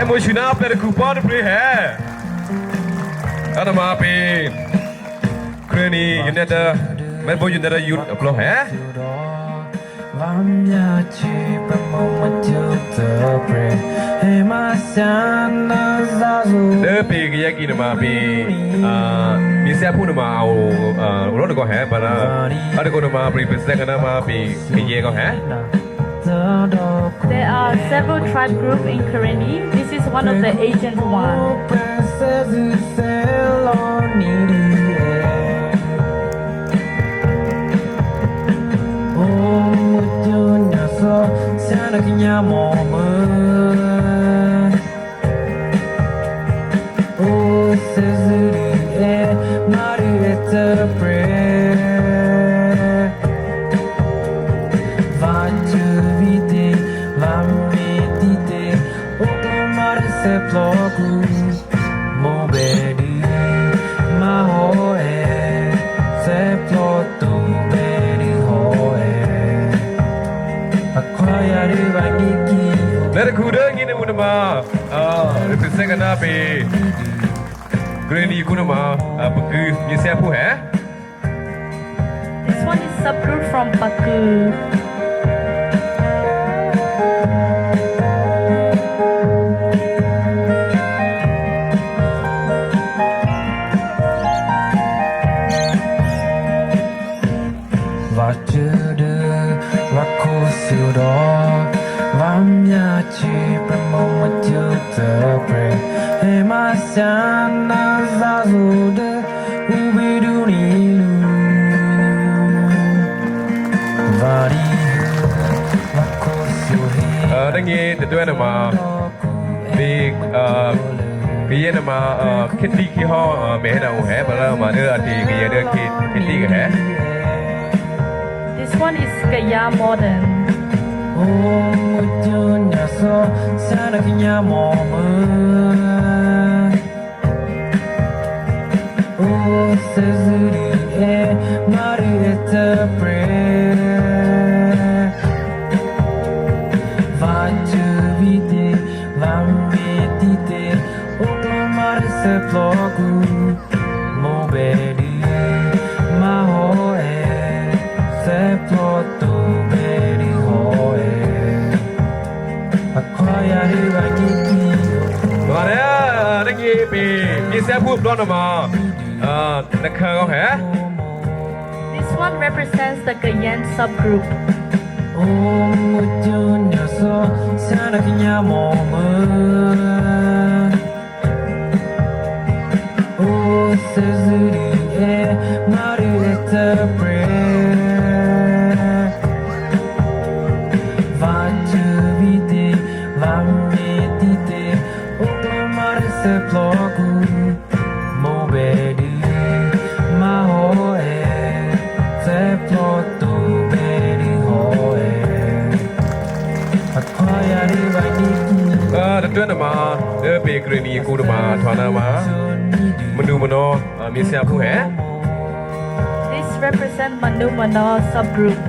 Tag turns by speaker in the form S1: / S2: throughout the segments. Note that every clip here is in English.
S1: emotional per coupon pre hai adama pe kreni unita men bo unita you upload hai de pe ya ki nama pe mi se phu nama au ro ko hai para ad ko nama pre present kana ma pe ye ko hai
S2: There are several tribe groups in Karenni. This is one of the ancient ones.
S1: Let it cool in the Unama, represent an abbey. Granny Kunama, Baku, you say who hair?
S2: This one is subgroup from Baku.
S1: The Duanama, big Vienna, Kitty Hall, Mena, have a mother at the Kitty hair.
S2: This one is Gaya Modern. This one represents the Gayan subgroup.
S1: The Duanama, the bakery, Kudama, Twanama, Manumano, Misia Puhe.
S2: This represents Manumano subgroup.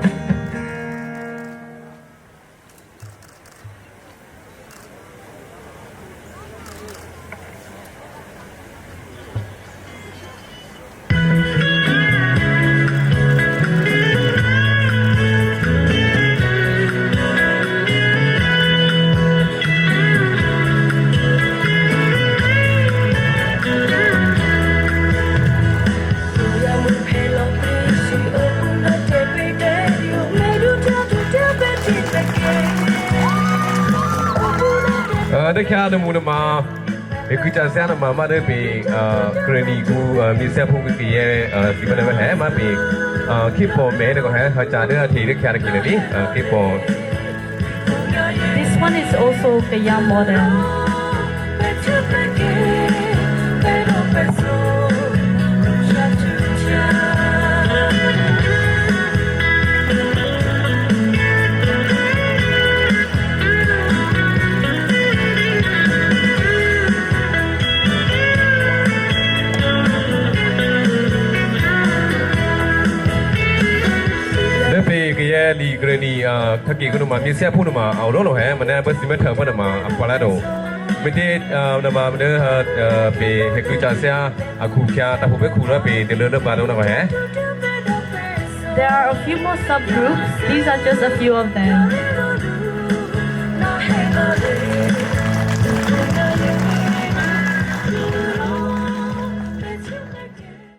S1: The Kadamuna, the Kuchasana Mama, the big Granny who Mr. Pumiki, even ever have my big keep on made or have her child, the category, keep on.
S2: This one is also Gaya Modern.
S1: Granny, Kaki Gunuma, Misia Punama, our Lolo, and I was the matter of Panama, Palado. ไม่ได้นมาไม่ได้ไปเฮกุจ่าเสียคู่แค่แต่ผมไม่คู่แล้วไปเดินเดินมาแล้วนะฮะ
S2: There are a few more subgroups. These are just a few of them.